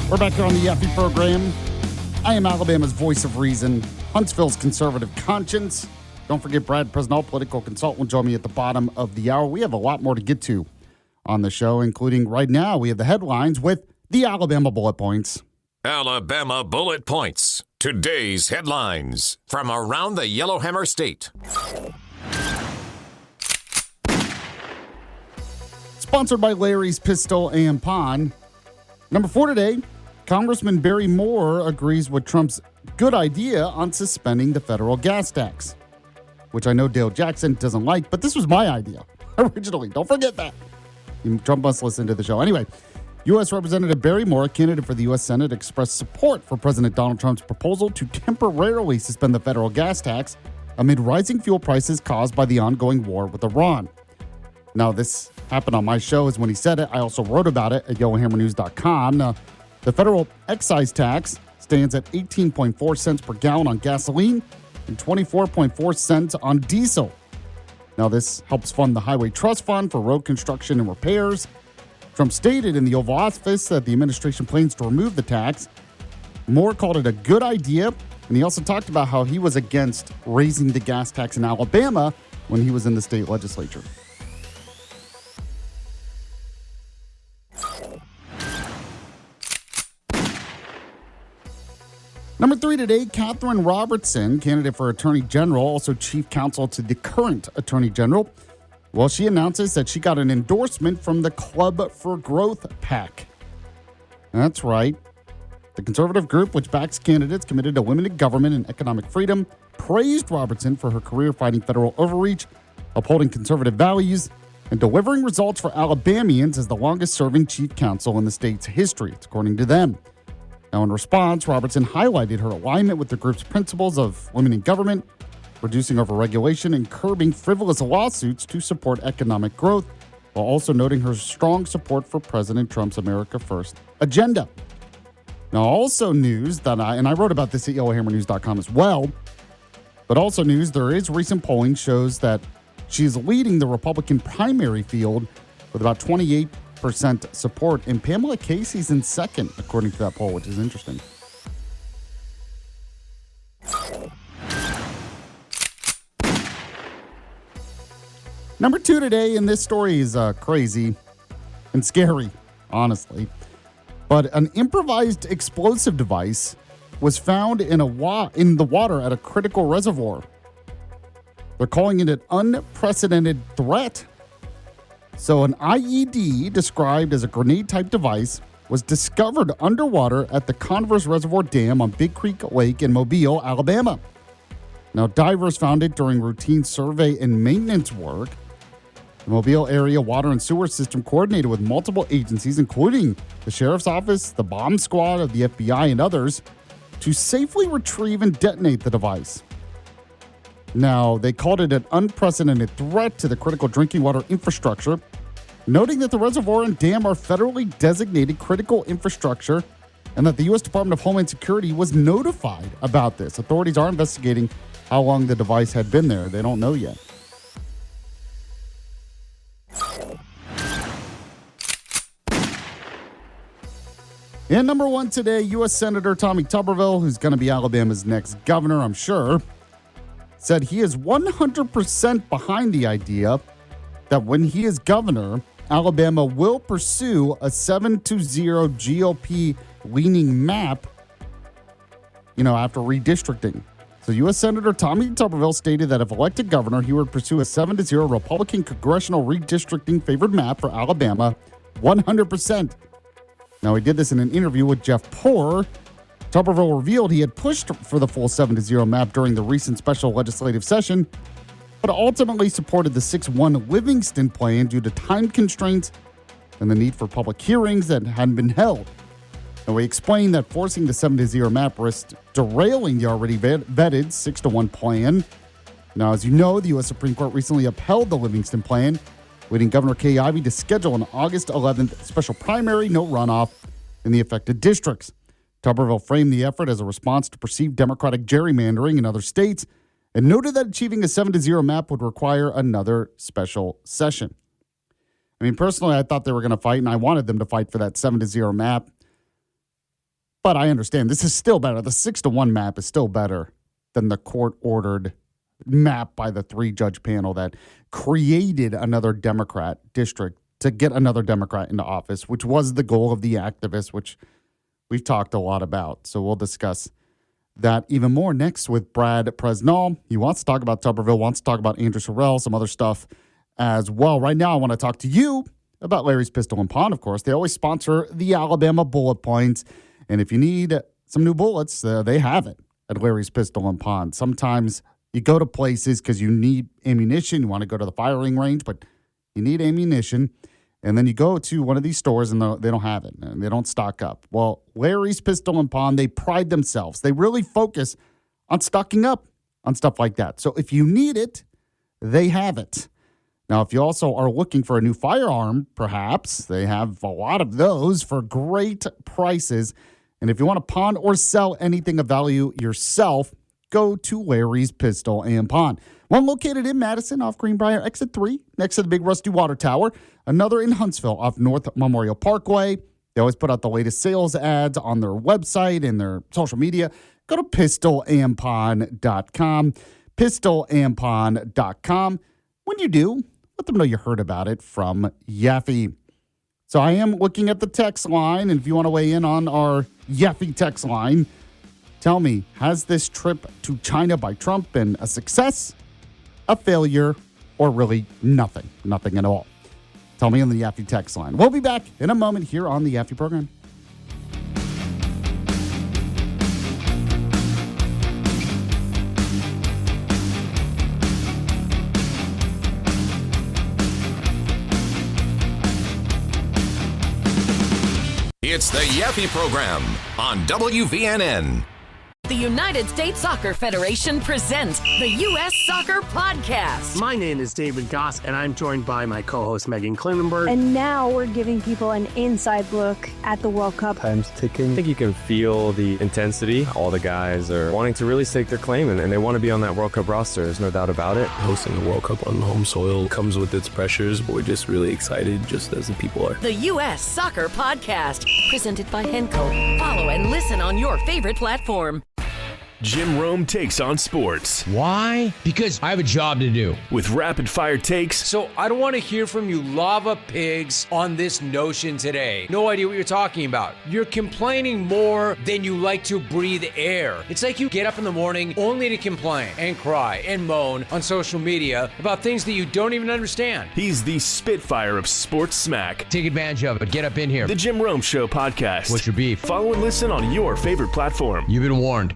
We're back here on the Yaffee program. I am Alabama's voice of reason, Huntsville's conservative conscience. Don't forget Brad Presnell, political consultant, will join me at the bottom of the hour. We have a lot more to get to on the show, including right now we have the headlines with the Alabama Bullet Points. Alabama Bullet Points. Today's headlines from around the Yellowhammer State. Sponsored by Larry's Pistol and Pawn. Number 4 today, Congressman Barry Moore agrees with Trump's good idea on suspending the federal gas tax, which I know Dale Jackson doesn't like, but this was my idea originally. Don't forget that. Trump must listen to the show. Anyway, U.S. Representative Barry Moore, a candidate for the U.S. Senate, expressed support for President Donald Trump's proposal to temporarily suspend the federal gas tax amid rising fuel prices caused by the ongoing war with Iran. Now, this happened on my show is when he said it. I also wrote about it at YellowhammerNews.com. Now, the federal excise tax stands at 18.4 cents per gallon on gasoline and 24.4 cents on diesel. Now, this helps fund the Highway Trust Fund for road construction and repairs. Trump stated in the Oval Office that the administration plans to remove the tax. Moore called it a good idea, and he also talked about how he was against raising the gas tax in Alabama when he was in the state legislature. Number 3 today, Katherine Robertson, candidate for Attorney General, also chief counsel to the current Attorney General. Well, she announces that she got an endorsement from the Club for Growth PAC. That's right. The conservative group, which backs candidates committed to limited government and economic freedom, praised Robertson for her career fighting federal overreach, upholding conservative values, and delivering results for Alabamians as the longest-serving chief counsel in the state's history, according to them. Now, in response, Robertson highlighted her alignment with the group's principles of limiting government, reducing overregulation, and curbing frivolous lawsuits to support economic growth, while also noting her strong support for President Trump's America First agenda. Now, also news that I wrote about this at YellowhammerNews.com as well, but also news, there is recent polling shows that she's leading the Republican primary field with about 28% support, and Pamela Casey's in second, according to that poll, which is interesting. Number 2 today, and this story is crazy and scary, honestly. But an improvised explosive device was found in the water at a critical reservoir. They're calling it an unprecedented threat. So an IED, described as a grenade-type device, was discovered underwater at the Converse Reservoir Dam on Big Creek Lake in Mobile, Alabama. Now, divers found it during routine survey and maintenance work. The Mobile area water and sewer system coordinated with multiple agencies, including the Sheriff's Office, the bomb squad of the FBI, and others, to safely retrieve and detonate the device. Now, they called it an unprecedented threat to the critical drinking water infrastructure, noting that the reservoir and dam are federally designated critical infrastructure and that the U.S. Department of Homeland Security was notified about this. Authorities are investigating how long the device had been there. They don't know yet. And number 1 today, U.S. Senator Tommy Tuberville, who's going to be Alabama's next governor, I'm sure, said he is 100% behind the idea that when he is governor, Alabama will pursue a 7-0 GOP-leaning map, after redistricting. So U.S. Senator Tommy Tuberville stated that if elected governor, he would pursue a 7-0 Republican congressional redistricting favored map for Alabama 100%. Now, he did this in an interview with Jeff Poore. Tuberville revealed he had pushed for the full 7-0 map during the recent special legislative session, but ultimately supported the 6-1 Livingston plan due to time constraints and the need for public hearings that hadn't been held. And we explained that forcing the 7-0 map risked derailing the already vetted 6-1 plan. Now, as you know, the U.S. Supreme Court recently upheld the Livingston plan, leading Governor Kay Ivey to schedule an August 11th special primary, no runoff, in the affected districts. Tuberville framed the effort as a response to perceived Democratic gerrymandering in other states and noted that achieving a 7-0 map would require another special session. I mean, personally, I thought they were going to fight, and I wanted them to fight for that 7-0 map. But I understand this is still better. The 6-1 map is still better than the court-ordered map by the 3-judge panel that created another Democrat district to get another Democrat into office, which was the goal of the activists, which we've talked a lot about. So we'll discuss that even more next with Brad Presnall. He wants to talk about Tuberville, wants to talk about Andrew Sorrell, some other stuff as well. Right now, I want to talk to you about Larry's Pistol and Pawn, of course. They always sponsor the Alabama Bullet Points. And if you need some new bullets, they have it at Larry's Pistol and Pawn. Sometimes you go to places because you need ammunition. You want to go to the firing range, but you need ammunition. And then you go to one of these stores and they don't have it. And they don't stock up. Well, Larry's Pistol and Pawn, they pride themselves. They really focus on stocking up on stuff like that. So if you need it, they have it. Now, if you also are looking for a new firearm, perhaps, they have a lot of those for great prices. And if you want to pawn or sell anything of value yourself, go to Larry's Pistol and Pawn. One located in Madison off Greenbrier Exit 3, next to the big Rusty Water Tower. Another in Huntsville off North Memorial Parkway. They always put out the latest sales ads on their website and their social media. Go to pistolandpawn.com, pistolandpawn.com. When you do, let them know you heard about it from Yaffee. So I am looking at the text line, and if you want to weigh in on our Yaffee text line, tell me, has this trip to China by Trump been a success, a failure, or really nothing? Nothing at all. Tell me on the Yaffee text line. We'll be back in a moment here on the Yaffee program. It's the Yaffee program on WVNN. The United States Soccer Federation presents the U.S. Soccer Podcast. My name is David Goss, and I'm joined by my co-host Megan Klinenberg. And now we're giving people an inside look at the World Cup. Time's ticking. I think you can feel the intensity. All the guys are wanting to really stake their claim, and they want to be on that World Cup roster. There's no doubt about it. Hosting the World Cup on home soil comes with its pressures, but we're just really excited, just as the people are. The U.S. Soccer Podcast, presented by Henco. Follow and listen on your favorite platform. Jim Rome takes on sports. Why? Because I have a job to do. With rapid-fire takes. So I don't want to hear from you lava pigs on this notion today. No idea what you're talking about. You're complaining more than you like to breathe air. It's like you get up in the morning only to complain and cry and moan on social media about things that you don't even understand. He's the Spitfire of sports smack. Take advantage of it. Get up in here. The Jim Rome Show podcast. What's your beef? Follow and listen on your favorite platform. You've been warned.